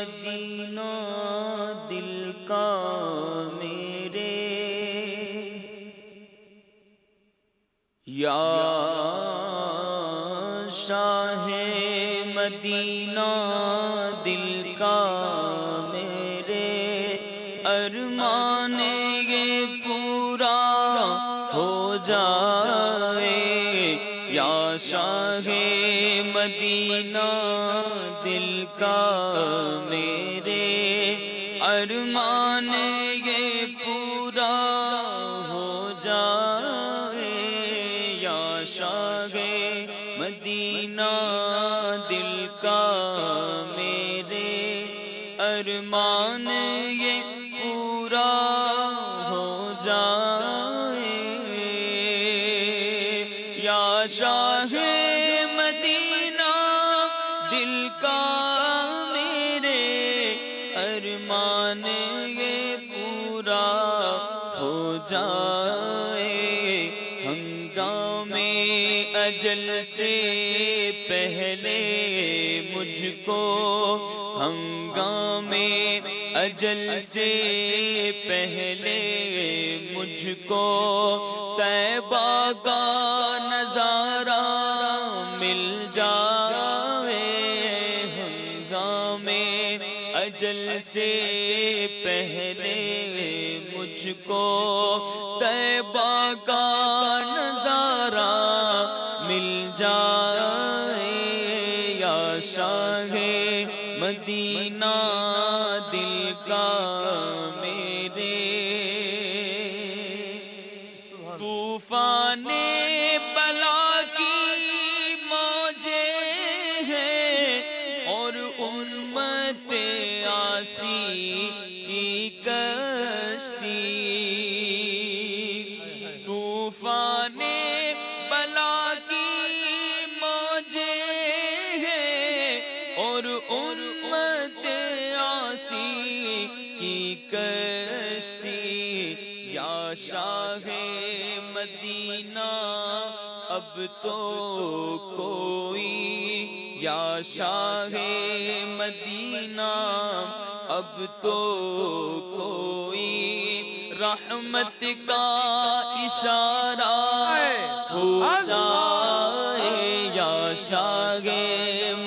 مدینہ دل کا میرے، یا شاہ مدینہ دل کا میرے، ارمان یہ پورا ہو جائے، یا شاہ مدینہ دل کا میرے، ارمان یہ پورا ہو جائے، یا شاہ مدینہ دل کا میرے، ارمان یہ پورا ہو جائے، یا شاہ مدینہ دل کا میرے، ارمان یہ پورا ہو جائے، ہنگامے اجل سے پہلے مجھ کو، ہنگامے اجل سے پہلے مجھ کو، طیبہ کا نظارہ مل جائے، ہنگامے اجل سے پہلے مجھ کو، طیبہ کا نظارہ مل جائے، یا شاہ مدینہ دل کا میرے، طوفان بلا کی موجیں ہیں اور امت عاصی کی کشتی، طوفان بلا کی موجیں ہیں اور امت عاصی کی کشتی، یا شاہ مدینہ اب تو کوئی، یا شاہ مدینہ اب تو کوئی، رحمت کا اشارہ ہو جائے، یا شاہ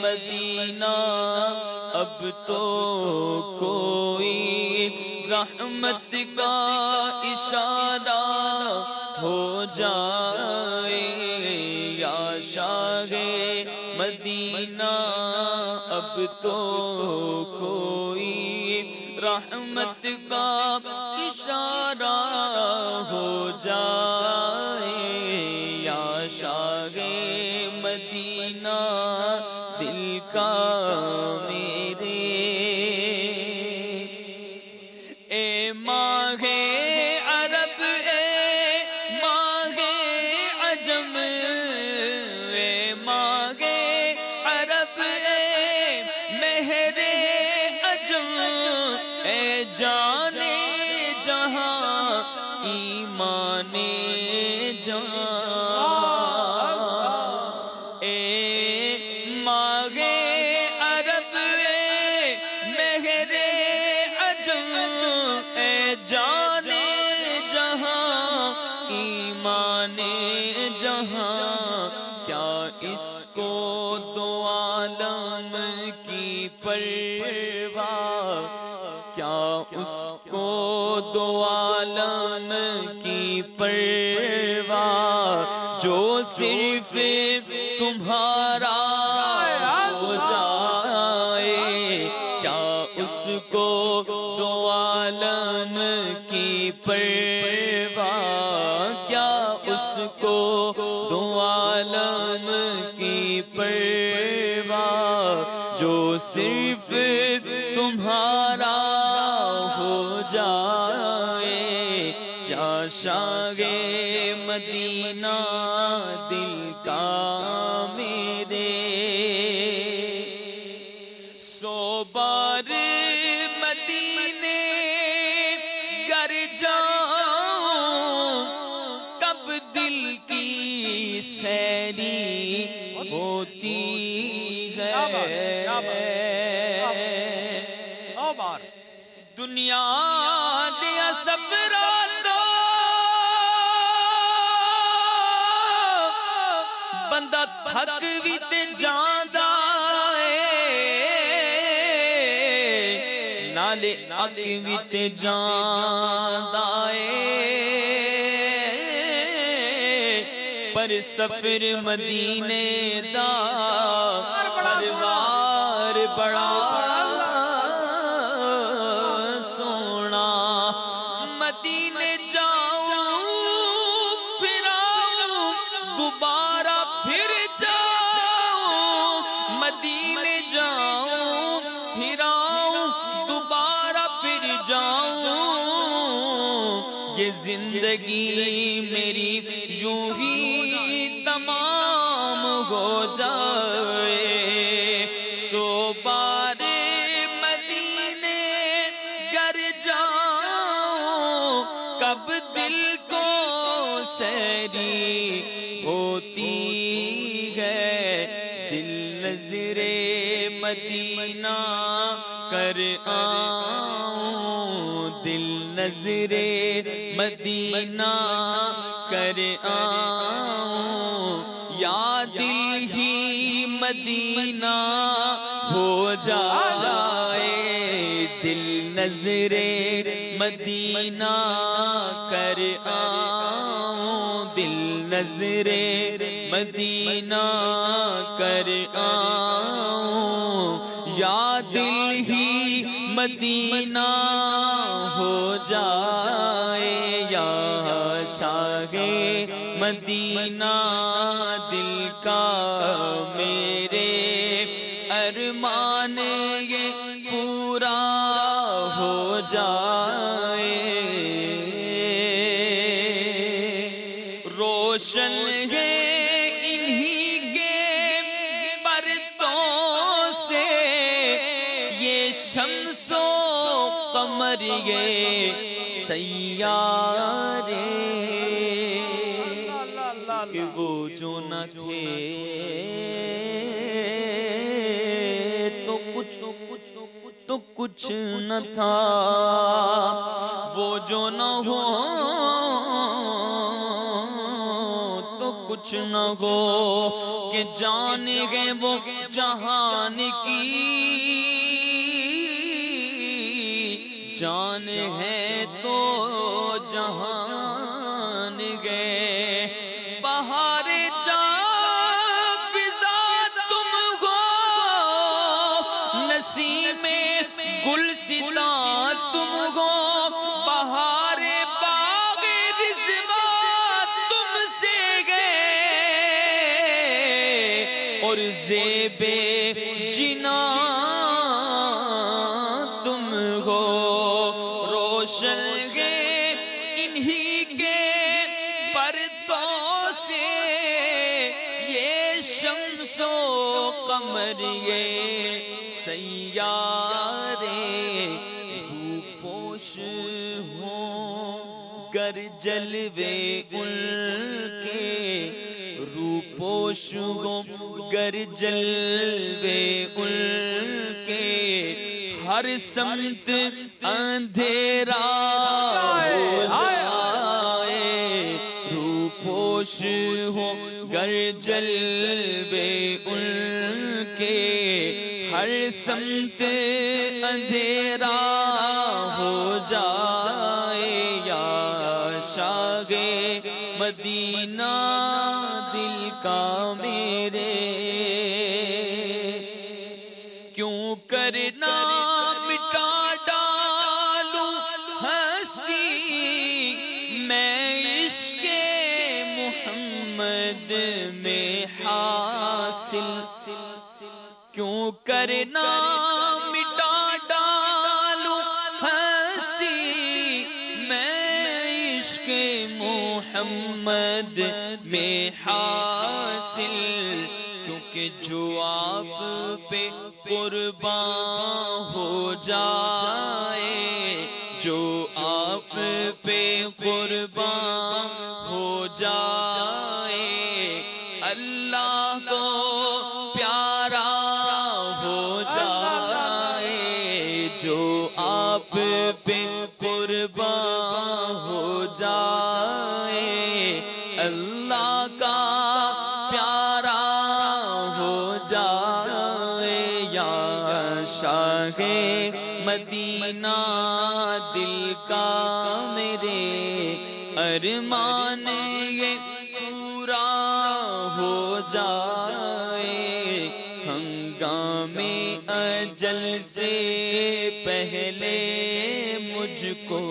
مدینہ اب تو کوئی، رحمت کا اشارہ ہو جائے، یا شاہ مدینہ اب تو کوئی، رحمت کا اشارہ ہو جائے، یا شاہ مدینہ دل کا میرے، اے ماہ عرب اے ماہ عجم، اے ماہ عرب اے مہر عجم، اے جانے جہاں ایمان جہاں، اے ماہ عرب اے مہر عجم، اے جانے جہاں ایمان جہاں، کیا اس کو دو عالم کی پرواہ، کیا اس کو دو عالم کی پرواہ، جو صرف تمہارا ہو جائے، کیا اس کو دو عالم کی پرواہ، کیا اس کو دو عالم کی پرواہ، جو صرف تمہارا ہو جائے، یا شاہ مدینہ دل کا میرے، سو بار مدینے گر جاؤں، کب دل کی سیری ہوتی ہے، دنیا دیا سفرا تو بندہ تھک بھی تے جاندا نالے اگ بھی تے جاندا پر سفر مدینے دا پروار بڑا سونا مدینے جاؤں پھر آؤں دوبارہ پھر جاؤں مدینے جاؤں پھر آؤں دوبارہ پھر جاؤں یہ زندگی میری یوں ہی تمام ہو جائے سو بار مدینے گر جاؤں کب دل کو سیری ہوتی ہے دل نظر مدینہ کر آؤں دل نظر مدینہ کر آؤں یا دل ہی مدینہ ہو جائے دل نظر مدینہ کر آؤں دل نظر مدینہ کر آؤں یا دل ہی مدینہ ہو جائے یا شاہ مدینہ دل کا میرے ارمان یہ پورا ہو جائے روشن ہے انہی کے پرتوں سے یہ شمس و قمر یہ سیارے کہ وہ جو نہ تھے تو کچھ نہ تھا وہ جو نہ ہو تو کچھ نہ ہو کہ جان ہے وہ جہان کی جان ہے تو جہان گئے بہار جا فضا تم ہو نسیم گلستاں تم ہو بہار باغ رضوان تم سے گئے اور زیب جنا تم ہو روشن گے انہی کے پرتوں سے یہ شمس و قمر یہ سیارے روپوش ہوں گر جلوے ان کے روپوش ہوں گر جلوے ان کے ہر سمت اندھیرا ہو جائے روپوش ہو گر جلوے ان کے ہر سمت اندھیرا ہو جائے یا شاہ مدینہ دل کا میرے کیوں کرنا مٹا ڈالوں ہستی میں عشق محمد میں حاصل کیوں کرنا مٹا ڈالوں ہستی میں عشق محمد میں حاصل کیونکہ جو آپ پہ قربان ہو جائے جو آپ پہ قربان ہو جائے اللہ کو پیارا ہو جائے جو آپ پہ قربان ہو جائے، اللہ کا پیارا ہو جائے، یا شاہ مدینہ دل کا میرے ارمان یہ پورا ہو جائے، ہنگامے اجل سے پہلے مجھ کو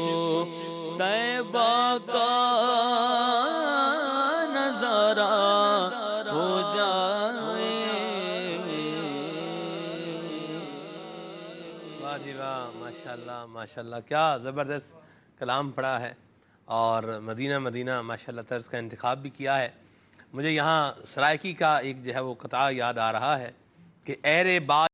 طیبہ کا نظارہ ہو جائے۔ واہ جی واہ، ماشاءاللہ ماشاءاللہ، کیا زبردست کلام پڑھا ہے، اور مدینہ مدینہ ماشاءاللہ طرز کا انتخاب بھی کیا ہے۔ مجھے یہاں سرائکی کا ایک جو ہے وہ قطعہ یاد آ رہا ہے کہ اے رے بات